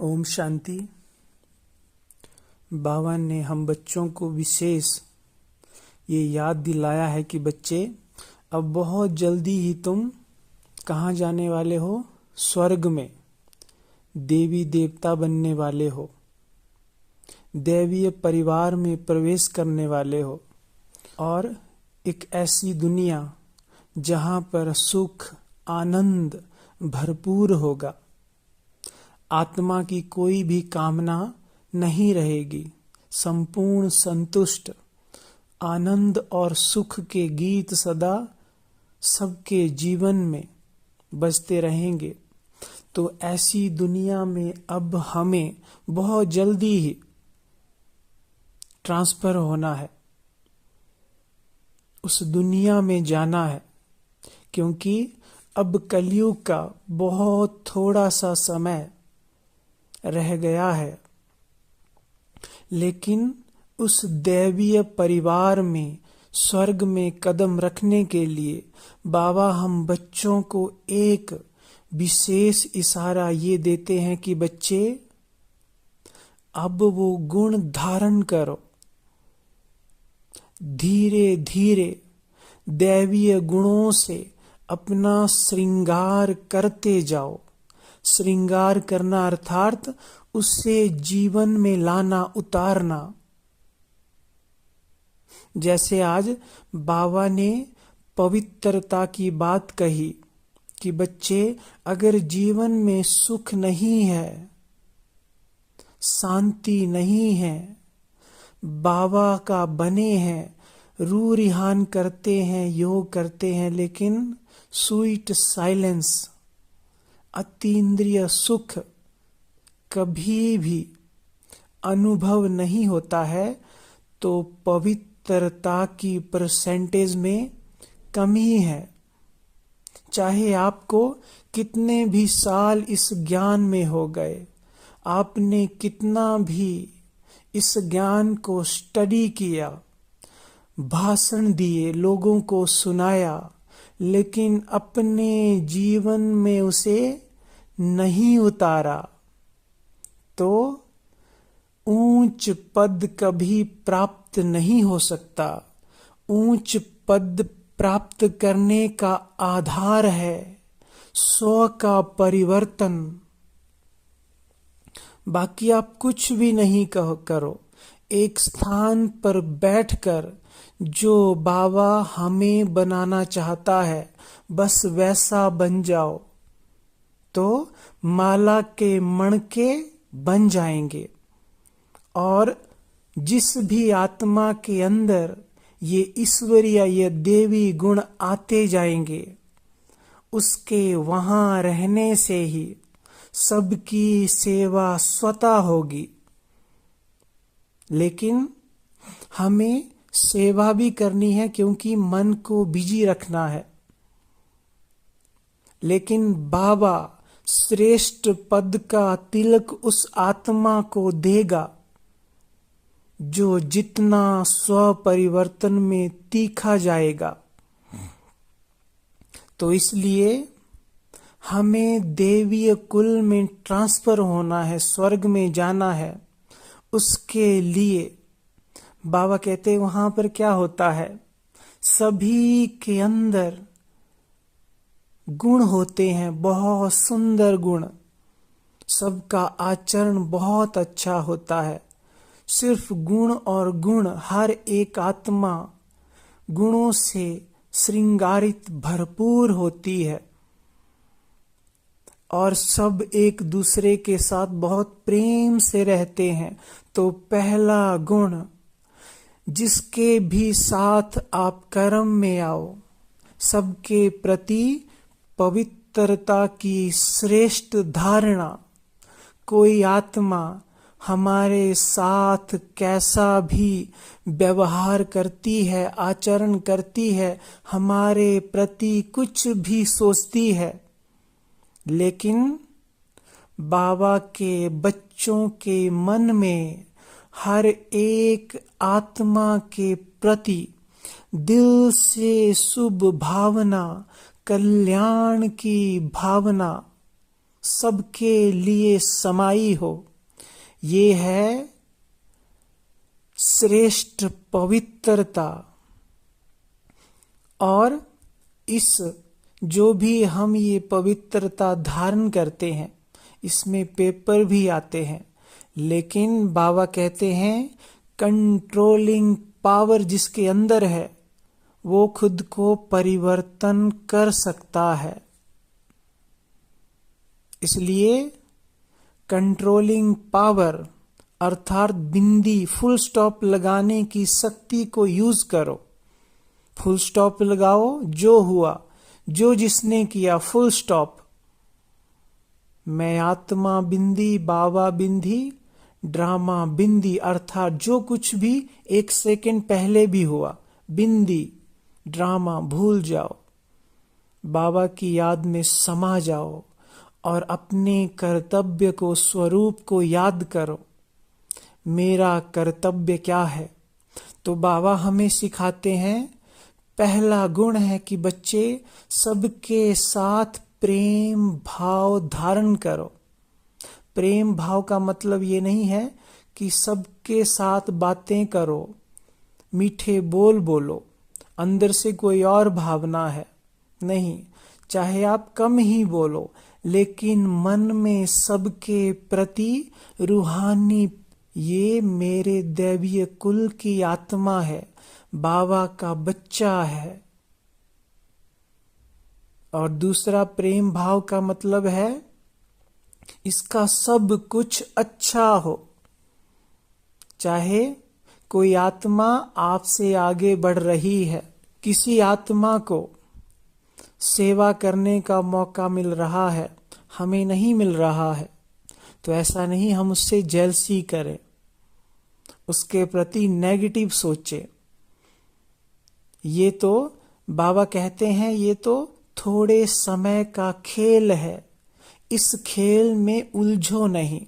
ओम शांति। बाबा ने हम बच्चों को विशेष ये याद दिलाया है कि बच्चे अब बहुत जल्दी ही तुम कहाँ जाने वाले हो? स्वर्ग में देवी देवता बनने वाले हो, दैवीय परिवार में प्रवेश करने वाले हो और एक ऐसी दुनिया जहाँ पर सुख आनंद भरपूर होगा। आत्मा की कोई भी कामना नहीं रहेगी। संपूर्ण संतुष्ट आनंद और सुख के गीत सदा सबके जीवन में बजते रहेंगे। तो ऐसी दुनिया में अब हमें बहुत जल्दी ही ट्रांसफर होना है, उस दुनिया में जाना है, क्योंकि अब कलयुग का बहुत थोड़ा सा समय रह गया है। लेकिन उस दैवीय परिवार में स्वर्ग में कदम रखने के लिए बाबा हम बच्चों को एक विशेष इशारा ये देते हैं कि बच्चे अब वो गुण धारण करो। धीरे धीरे दैवीय गुणों से अपना श्रृंगार करते जाओ। श्रृंगार करना अर्थात उससे जीवन में लाना, उतारना। जैसे आज बाबा ने पवित्रता की बात कही कि बच्चे अगर जीवन में सुख नहीं है, शांति नहीं है, बाबा का बने हैं, रूह रिहान करते हैं, योग करते हैं, लेकिन स्वीट साइलेंस, अतीन्द्रिय सुख कभी भी अनुभव नहीं होता है, तो पवित्रता की परसेंटेज में कमी है। चाहे आपको कितने भी साल इस ज्ञान में हो गए, आपने कितना भी इस ज्ञान को स्टडी किया, भाषण दिए, लोगों को सुनाया, लेकिन अपने जीवन में उसे नहीं उतारा, तो ऊंच पद कभी प्राप्त नहीं हो सकता। ऊंच पद प्राप्त करने का आधार है स्व का परिवर्तन। बाकी आप कुछ भी नहीं करो, एक स्थान पर बैठकर जो बाबा हमें बनाना चाहता है बस वैसा बन जाओ, तो माला के मणके बन जाएंगे। और जिस भी आत्मा के अंदर ये ईश्वरीय, ये देवी गुण आते जाएंगे, उसके वहां रहने से ही सबकी सेवा स्वतः होगी। लेकिन हमें सेवा भी करनी है, क्योंकि मन को बिजी रखना है। लेकिन बाबा श्रेष्ठ पद का तिलक उस आत्मा को देगा जो जितना स्व परिवर्तन में तीखा जाएगा। तो इसलिए हमें देवीय कुल में ट्रांसफर होना है, स्वर्ग में जाना है। उसके लिए बाबा कहते हैं वहां पर क्या होता है, सभी के अंदर गुण होते हैं, बहुत सुंदर गुण। सबका आचरण बहुत अच्छा होता है। सिर्फ गुण और गुण, हर एक आत्मा गुणों से श्रृंगारित भरपूर होती है और सब एक दूसरे के साथ बहुत प्रेम से रहते हैं। तो पहला गुण, जिसके भी साथ आप कर्म में आओ, सबके प्रति पवित्रता की श्रेष्ठ धारणा। कोई आत्मा हमारे साथ कैसा भी व्यवहार करती है, आचरण करती है, हमारे प्रति कुछ भी सोचती है, लेकिन बाबा के बच्चों के मन में हर एक आत्मा के प्रति दिल से शुभ भावना, कल्याण की भावना सबके लिए समाई हो। ये है श्रेष्ठ पवित्रता। और इस जो भी हम ये पवित्रता धारण करते हैं, इसमें पेपर भी आते हैं, लेकिन बाबा कहते हैं कंट्रोलिंग पावर जिसके अंदर है वो खुद को परिवर्तन कर सकता है। इसलिए कंट्रोलिंग पावर अर्थात बिंदी फुल स्टॉप लगाने की शक्ति को यूज करो। फुल स्टॉप लगाओ, जो हुआ, जो जिसने किया, फुल स्टॉप। मैं आत्मा बिंदी, बाबा बिंदी, ड्रामा बिंदी, अर्थात जो कुछ भी 1 सेकंड पहले भी हुआ, बिंदी ड्रामा भूल जाओ, बाबा की याद में समा जाओ और अपने कर्तव्य को, स्वरूप को याद करो। मेरा कर्तव्य क्या है? तो बाबा हमें सिखाते हैं, पहला गुण है कि बच्चे सबके साथ प्रेम भाव धारण करो। प्रेम भाव का मतलब ये नहीं है कि सबके साथ बातें करो, मीठे बोल बोलो, अंदर से कोई और भावना है, नहीं। चाहे आप कम ही बोलो, लेकिन मन में सबके प्रति रूहानी, ये मेरे दैवीय कुल की आत्मा है, बाबा का बच्चा है। और दूसरा प्रेम भाव का मतलब है इसका सब कुछ अच्छा हो। चाहे कोई आत्मा आपसे आगे बढ़ रही है, किसी आत्मा को सेवा करने का मौका मिल रहा है, हमें नहीं मिल रहा है, तो ऐसा नहीं हम उससे जेलसी करें, उसके प्रति नेगेटिव सोचे। ये तो बाबा कहते हैं ये तो थोड़े समय का खेल है, इस खेल में उलझो नहीं।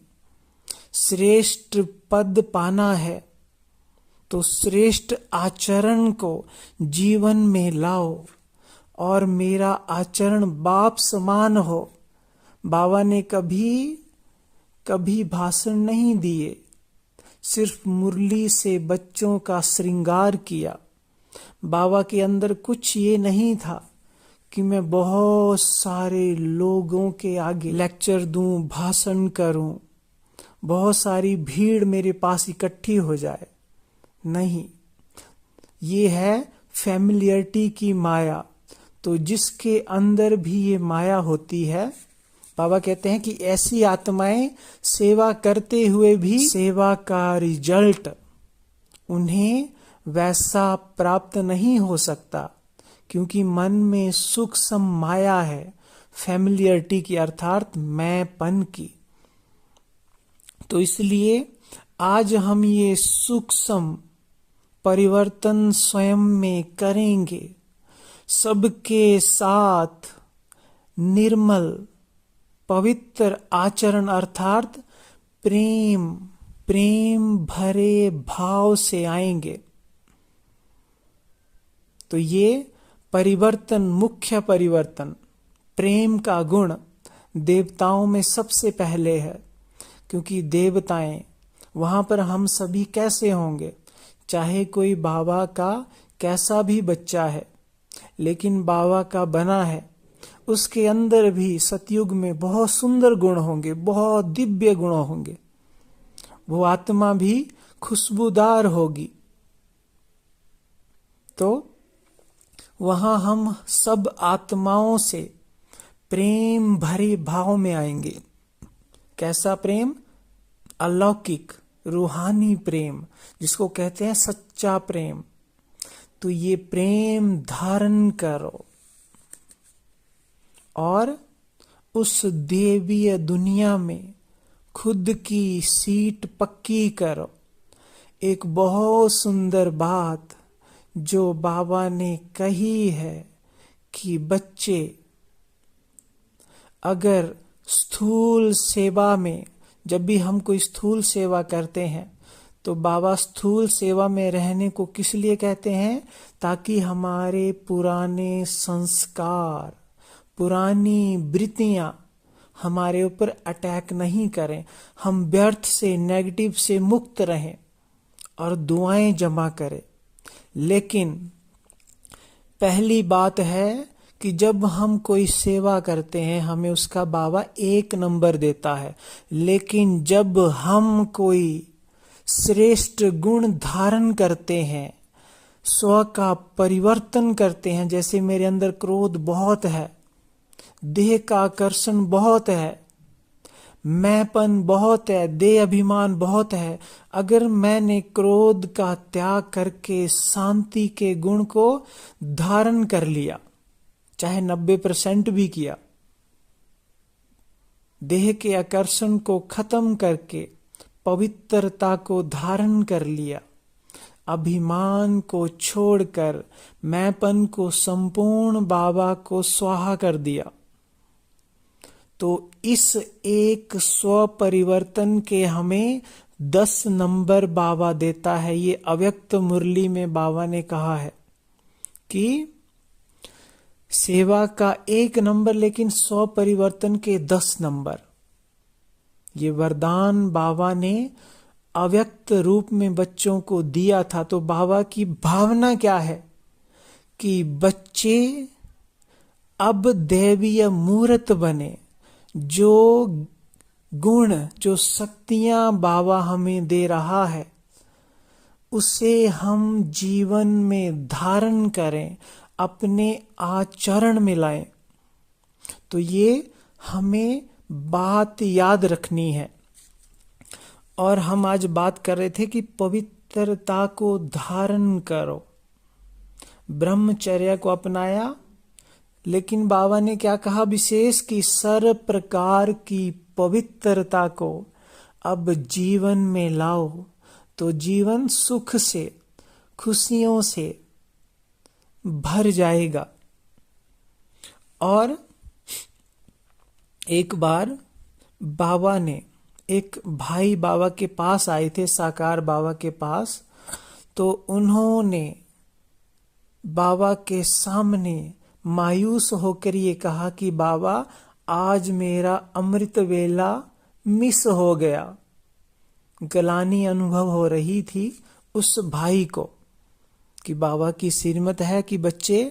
श्रेष्ठ पद पाना है तो श्रेष्ठ आचरण को जीवन में लाओ, और मेरा आचरण बाप समान हो। बाबा ने कभी भाषण नहीं दिए, सिर्फ मुरली से बच्चों का श्रृंगार किया। बाबा के अंदर कुछ ये नहीं था कि मैं बहुत सारे लोगों के आगे लेक्चर दूं, भाषण करूं, बहुत सारी भीड़ मेरे पास इकट्ठी हो जाए, नहीं। ये है फैमिलियरिटी की माया। तो जिसके अंदर भी ये माया होती है, बाबा कहते हैं कि ऐसी आत्माएं सेवा करते हुए भी सेवा का रिजल्ट उन्हें वैसा प्राप्त नहीं हो सकता, क्योंकि मन में सूक्ष्म माया है, फैमिलियरिटी की, अर्थात मैंपन की। तो इसलिए आज हम ये सूक्ष्म परिवर्तन स्वयं में करेंगे। सबके साथ निर्मल पवित्र आचरण अर्थात प्रेम भरे भाव से आएंगे। तो ये परिवर्तन, मुख्य परिवर्तन, प्रेम का गुण देवताओं में सबसे पहले है, क्योंकि देवताएं वहां पर हम सभी कैसे होंगे, चाहे कोई बाबा का कैसा भी बच्चा है, लेकिन बाबा का बना है, उसके अंदर भी सतयुग में बहुत सुंदर गुण होंगे, बहुत दिव्य गुण होंगे। वो आत्मा भी खुशबूदार होगी। तो वहां हम सब आत्माओं से प्रेम भरे भाव में आएंगे। कैसा प्रेम? अलौकिक रूहानी प्रेम, जिसको कहते हैं सच्चा प्रेम। तो ये प्रेम धारण करो और उस देवीय दुनिया में खुद की सीट पक्की करो। एक बहुत सुंदर बात जो बाबा ने कही है कि बच्चे अगर स्थूल सेवा में, जब भी हम कोई स्थूल सेवा करते हैं, तो बाबा स्थूल सेवा में रहने को किस लिए कहते हैं? ताकि हमारे पुराने संस्कार, पुरानी वृत्तियां हमारे ऊपर अटैक नहीं करें, हम व्यर्थ से, नेगेटिव से मुक्त रहें और दुआएं जमा करें। लेकिन पहली बात है कि जब हम कोई सेवा करते हैं हमें उसका बाबा 1 नंबर देता है, लेकिन जब हम कोई श्रेष्ठ गुण धारण करते हैं, स्व का परिवर्तन करते हैं, जैसे मेरे अंदर क्रोध बहुत है, देह का आकर्षण बहुत है, मैंपन बहुत है, देह अभिमान बहुत है, अगर मैंने क्रोध का त्याग करके शांति के गुण को धारण कर लिया, चाहे 90% भी किया, देह के आकर्षण को खत्म करके पवित्रता को धारण कर लिया, अभिमान को छोड़कर मैंपन को संपूर्ण बाबा को स्वाहा कर दिया, तो इस एक स्व परिवर्तन के हमें 10 नंबर बाबा देता है। ये अव्यक्त मुरली में बाबा ने कहा है कि सेवा का 1 नंबर, लेकिन स्व परिवर्तन के 10 नंबर। ये वरदान बाबा ने अव्यक्त रूप में बच्चों को दिया था। तो बाबा की भावना क्या है कि बच्चे अब दैवीय मूर्त बने, जो गुण, जो शक्तियां बाबा हमें दे रहा है उसे हम जीवन में धारण करें, अपने आचरण में लाएं। तो ये हमें बात याद रखनी है। और हम आज बात कर रहे थे कि पवित्रता को धारण करो, ब्रह्मचर्य को अपनाया, लेकिन बाबा ने क्या कहा विशेष कि सर्व प्रकार की पवित्रता को अब जीवन में लाओ, तो जीवन सुख से, खुशियों से भर जाएगा। और एक बार बाबा ने, एक भाई बाबा के पास आए थे, साकार बाबा के पास, तो उन्होंने बाबा के सामने मायूस होकर ये कहा कि बाबा आज मेरा अमृत वेला मिस हो गया। गलानी अनुभव हो रही थी उस भाई को कि बाबा की श्रीमत है कि बच्चे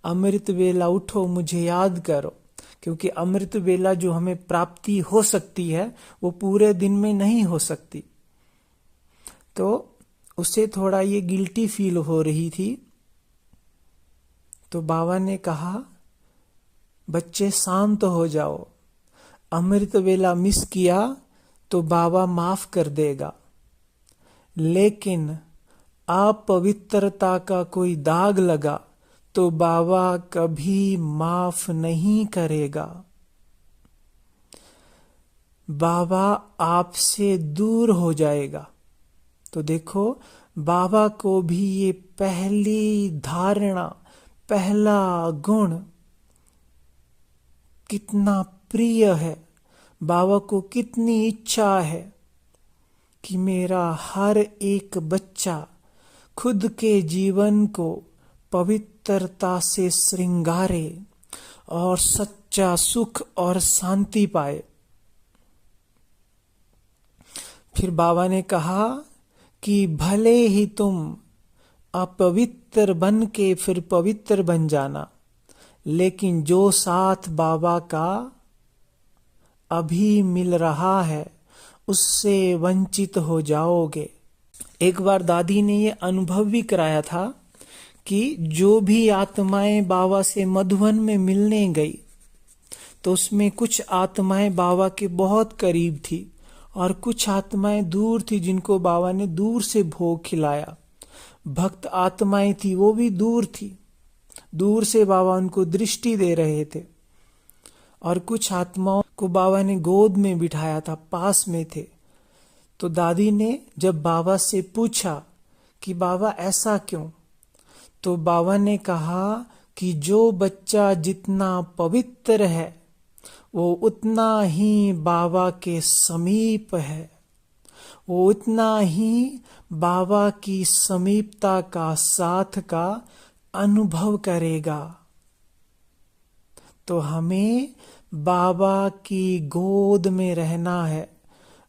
अमृत वेला उठो, मुझे याद करो, क्योंकि अमृत वेला जो हमें प्राप्ति हो सकती है वो पूरे दिन में नहीं हो सकती। तो उसे थोड़ा ये गिल्टी फील हो रही थी। तो बाबा ने कहा बच्चे शांत हो जाओ, अमृत वेला मिस किया तो बाबा माफ कर देगा, लेकिन अपवित्रता का कोई दाग लगा तो बाबा कभी माफ नहीं करेगा। बाबा आपसे दूर हो जाएगा। तो देखो बाबा को भी ये पहली धारणा, पहला गुण कितना प्रिय है, बाबा को कितनी इच्छा है कि मेरा हर एक बच्चा खुद के जीवन को पवित्रता से श्रृंगारे और सच्चा सुख और शांति पाए। फिर बाबा ने कहा कि भले ही तुम अपवित्र बन के फिर पवित्र बन जाना, लेकिन जो साथ बाबा का अभी मिल रहा है उससे वंचित हो जाओगे। एक बार दादी ने ये अनुभव भी कराया था कि जो भी आत्माएं बाबा से मधुबन में मिलने गई तो उसमें कुछ आत्माएं बाबा के बहुत करीब थी और कुछ आत्माएं दूर थी, जिनको बाबा ने दूर से भोग खिलाया। भक्त आत्माएं थी वो भी दूर थी, दूर से बाबा उनको दृष्टि दे रहे थे। और कुछ आत्माओं को बाबा ने गोद में बिठाया था, पास में थे। तो दादी ने जब बाबा से पूछा कि बाबा ऐसा क्यों, तो बाबा ने कहा कि जो बच्चा जितना पवित्र है वो उतना ही बाबा के समीप है, वो उतना ही बाबा की समीपता का, साथ का अनुभव करेगा। तो हमें बाबा की गोद में रहना है,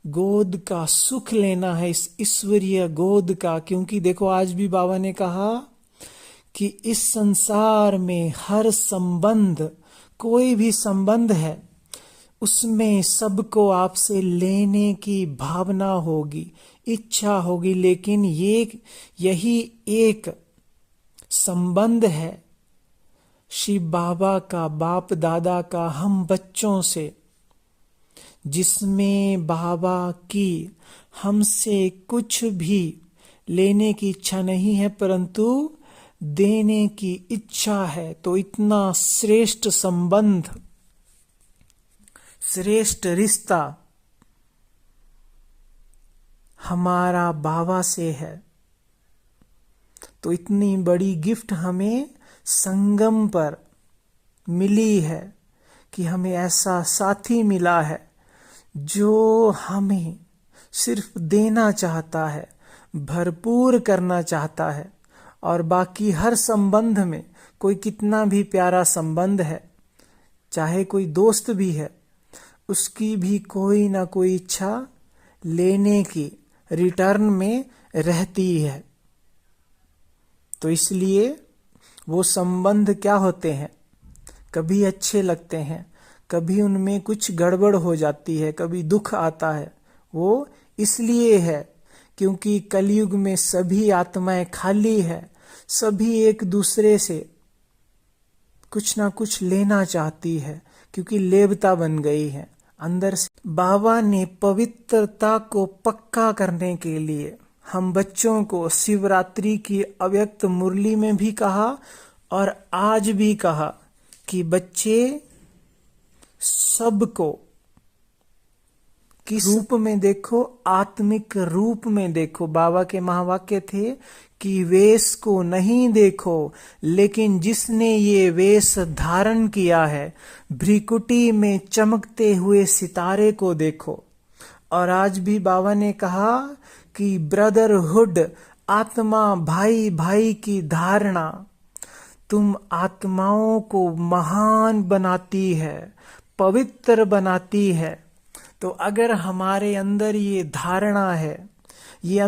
गोद का सुख लेना है, इस ईश्वरीय गोद का। क्योंकि देखो आज भी बाबा ने कहा कि इस संसार में हर संबंध, कोई भी संबंध है, उसमें सबको आपसे लेने की भावना होगी, इच्छा होगी, लेकिन यही एक संबंध है शिव बाबा का, बाप दादा का हम बच्चों से, जिसमें बाबा की हमसे कुछ भी लेने की इच्छा नहीं है, परंतु देने की इच्छा है। तो इतना श्रेष्ठ संबंध, श्रेष्ठ रिश्ता हमारा बाबा से है। तो इतनी बड़ी गिफ्ट हमें संगम पर मिली है कि हमें ऐसा साथी मिला है जो हमें सिर्फ देना चाहता है, भरपूर करना चाहता है। और बाकी हर संबंध में, कोई कितना भी प्यारा संबंध है, चाहे कोई दोस्त भी है, उसकी भी कोई ना कोई इच्छा लेने की रिटर्न में रहती है। तो इसलिए वो संबंध क्या होते हैं, कभी अच्छे लगते हैं, कभी उनमें कुछ गड़बड़ हो जाती है, कभी दुख आता है। वो इसलिए है क्योंकि कलयुग में सभी आत्माएं खाली है, सभी एक दूसरे से कुछ ना कुछ लेना चाहती है, क्योंकि लेवता बन गई है अंदर से। बाबा ने पवित्रता को पक्का करने के लिए हम बच्चों को शिवरात्रि की अव्यक्त मुरली में भी कहा और आज भी कहा कि बच्चे सबको किस रूप में देखो, आत्मिक रूप में देखो। बाबा के महावाक्य थे कि वेश को नहीं देखो, लेकिन जिसने ये वेश धारण किया है, भ्रिकुटी में चमकते हुए सितारे को देखो। और आज भी बाबा ने कहा कि ब्रदरहुड, आत्मा भाई भाई की धारणा तुम आत्माओं को महान बनाती है, पवित्र बनाती है। तो अगर हमारे अंदर ये धारणा है, ये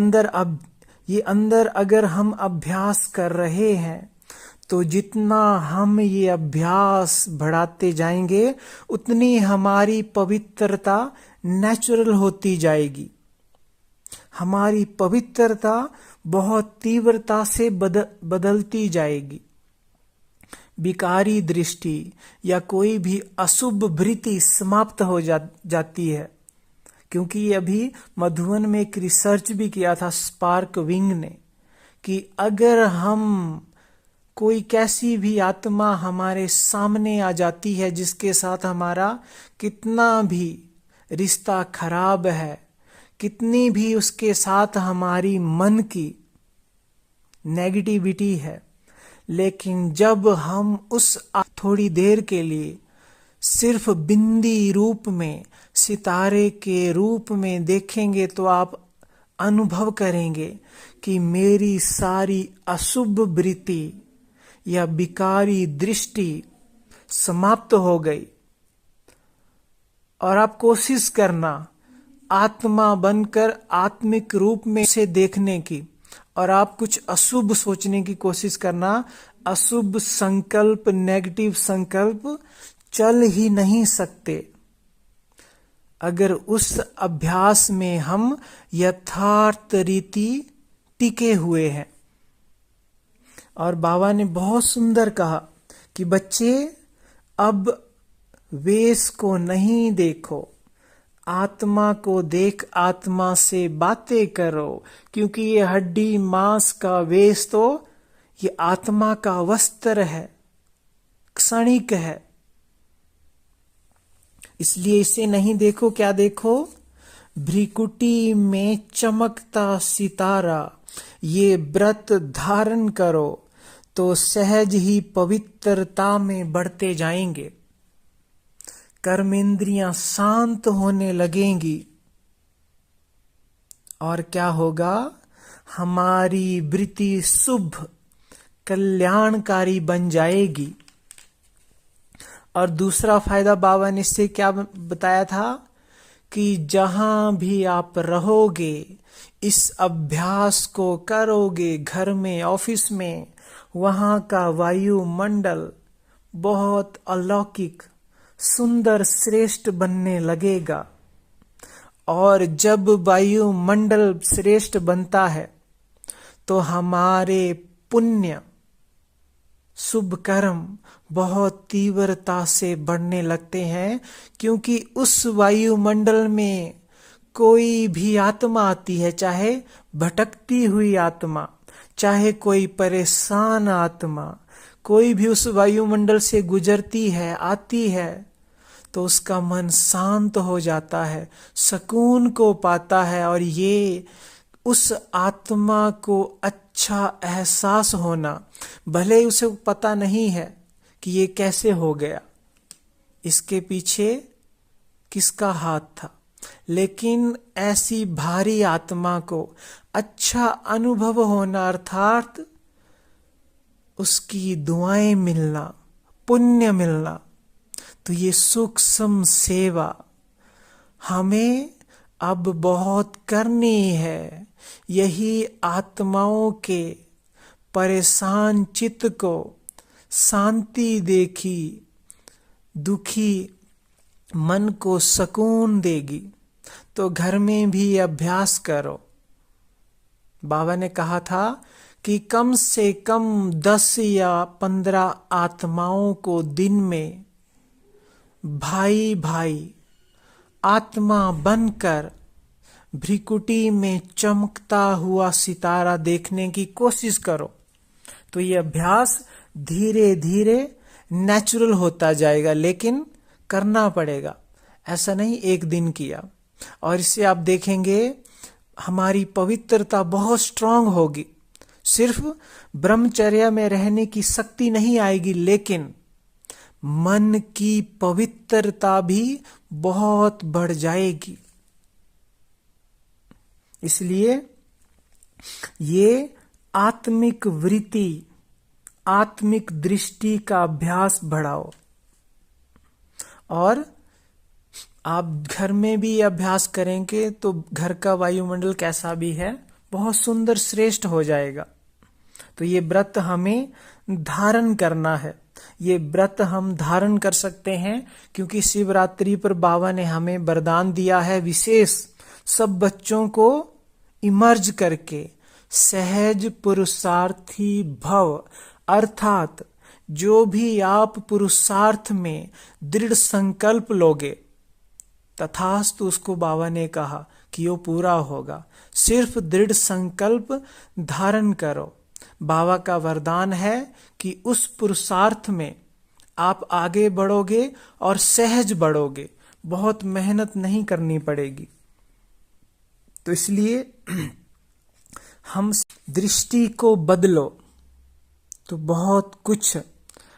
अंदर अगर हम अभ्यास कर रहे हैं, तो जितना हम ये अभ्यास बढ़ाते जाएंगे, उतनी हमारी पवित्रता नेचुरल होती जाएगी। हमारी पवित्रता बहुत तीव्रता से बदलती जाएगी। विकारी दृष्टि या कोई भी अशुभ वृत्ति समाप्त हो जाती है। क्योंकि अभी मधुबन में एक रिसर्च भी किया था स्पार्क विंग ने, कि अगर हम कोई कैसी भी आत्मा हमारे सामने आ जाती है जिसके साथ हमारा कितना भी रिश्ता खराब है, कितनी भी उसके साथ हमारी मन की नेगेटिविटी है, लेकिन जब हम उस थोड़ी देर के लिए सिर्फ बिंदी रूप में, सितारे के रूप में देखेंगे, तो आप अनुभव करेंगे कि मेरी सारी अशुभ वृत्ति या विकारी दृष्टि समाप्त हो गई। और आप कोशिश करना आत्मा बनकर आत्मिक रूप में से देखने की, और आप कुछ अशुभ सोचने की कोशिश करना। अशुभ संकल्प, नेगेटिव संकल्प चल ही नहीं सकते अगर उस अभ्यास में हम यथार्थ रीति टिके हुए हैं। और बाबा ने बहुत सुंदर कहा कि बच्चे अब वेश को नहीं देखो, आत्मा को देख आत्मा से बातें करो। क्योंकि ये हड्डी मांस का वेश तो ये आत्मा का वस्त्र है, क्षणिक है। इसलिए इसे नहीं देखो, क्या देखो? भ्रिकुटी में चमकता सितारा। ये व्रत धारण करो तो सहज ही पवित्रता में बढ़ते जाएंगे। कर्मेंद्रियां शांत होने लगेंगी और क्या होगा? हमारी वृत्ति शुभ कल्याणकारी बन जाएगी। और दूसरा फायदा बाबा ने इससे क्या बताया था कि जहां भी आप रहोगे, इस अभ्यास को करोगे, घर में, ऑफिस में, वहां का वायुमंडल बहुत अलौकिक, सुंदर, श्रेष्ठ बनने लगेगा। और जब वायुमंडल श्रेष्ठ बनता है तो हमारे पुण्य, शुभ कर्म बहुत तीव्रता से बढ़ने लगते हैं, क्योंकि उस वायुमंडल में कोई भी आत्मा आती है, चाहे भटकती हुई आत्मा, चाहे कोई परेशान आत्मा, कोई भी उस वायुमंडल से गुजरती है, आती है, तो उसका मन शांत हो जाता है, सुकून को पाता है। और ये उस आत्मा को अच्छा एहसास होना, भले ही उसे पता नहीं है कि ये कैसे हो गया, इसके पीछे किसका हाथ था, लेकिन ऐसी भारी आत्मा को अच्छा अनुभव होना, अर्थात उसकी दुआएं मिलना, पुण्य मिलना, तो ये सूक्ष्म सेवा हमें अब बहुत करनी है। यही आत्माओं के परेशान चित्त को शांति देखी, दुखी मन को सुकून देगी। तो घर में भी अभ्यास करो। बाबा ने कहा था कि कम से कम 10 या 15 आत्माओं को दिन में भाई भाई आत्मा बनकर भ्रिकुटी में चमकता हुआ सितारा देखने की कोशिश करो। तो ये अभ्यास धीरे धीरे नेचुरल होता जाएगा, लेकिन करना पड़ेगा। ऐसा नहीं एक दिन किया और इससे आप देखेंगे हमारी पवित्रता बहुत स्ट्रांग होगी। सिर्फ ब्रह्मचर्या में रहने की शक्ति नहीं आएगी, लेकिन मन की पवित्रता भी बहुत बढ़ जाएगी। इसलिए ये आत्मिक वृत्ति, आत्मिक दृष्टि का अभ्यास बढ़ाओ। और आप घर में भी अभ्यास करेंगे तो घर का वायुमंडल कैसा भी है, बहुत सुंदर, श्रेष्ठ हो जाएगा। तो ये व्रत हमें धारण करना है। ये व्रत हम धारण कर सकते हैं क्योंकि शिवरात्रि पर बाबा ने हमें वरदान दिया है विशेष, सब बच्चों को इमर्ज करके सहज पुरुषार्थी भव, अर्थात जो भी आप पुरुषार्थ में दृढ़ संकल्प लोगे, तथास्तु उसको बाबा ने कहा कि वो पूरा होगा। सिर्फ दृढ़ संकल्प धारण करो। बाबा का वरदान है कि उस पुरुषार्थ में आप आगे बढ़ोगे और सहज बढ़ोगे, बहुत मेहनत नहीं करनी पड़ेगी। तो इसलिए हम दृष्टि को बदलो तो बहुत कुछ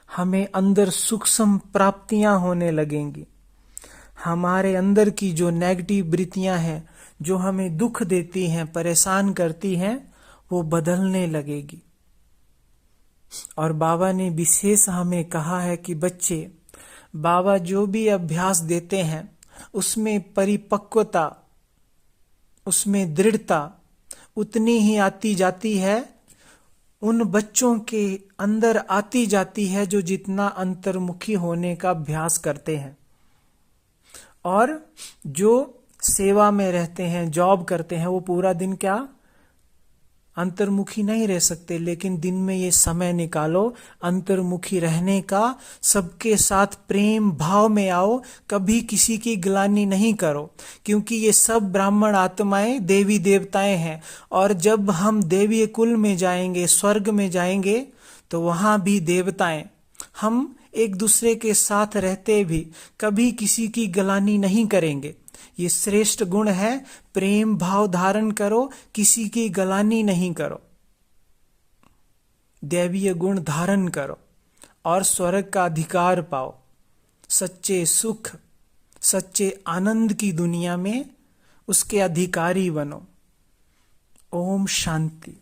हमें अंदर सूक्ष्म प्राप्तियां होने लगेंगी। हमारे अंदर की जो नेगेटिव वृत्तियां हैं, जो हमें दुख देती हैं, परेशान करती हैं, वो बदलने लगेगी। और बाबा ने विशेष हमें कहा है कि बच्चे, बाबा जो भी अभ्यास देते हैं उसमें परिपक्वता, उसमें दृढ़ता उतनी ही आती जाती है, उन बच्चों के अंदर आती जाती है जो जितना अंतर्मुखी होने का अभ्यास करते हैं। और जो सेवा में रहते हैं, जॉब करते हैं, वो पूरा दिन क्या अंतर्मुखी नहीं रह सकते, लेकिन दिन में ये समय निकालो अंतर्मुखी रहने का। सबके साथ प्रेम भाव में आओ, कभी किसी की ग्लानि नहीं करो, क्योंकि ये सब ब्राह्मण आत्माएं देवी देवताएं हैं। और जब हम देवीय कुल में जाएंगे, स्वर्ग में जाएंगे, तो वहां भी देवताएं, हम एक दूसरे के साथ रहते भी कभी किसी की ग्लानि नहीं करेंगे। ये श्रेष्ठ गुण है। प्रेम भाव धारण करो, किसी की ग्लानि नहीं करो, दैवीय गुण धारण करो और स्वर्ग का अधिकार पाओ। सच्चे सुख, सच्चे आनंद की दुनिया में उसके अधिकारी बनो। ओम शांति।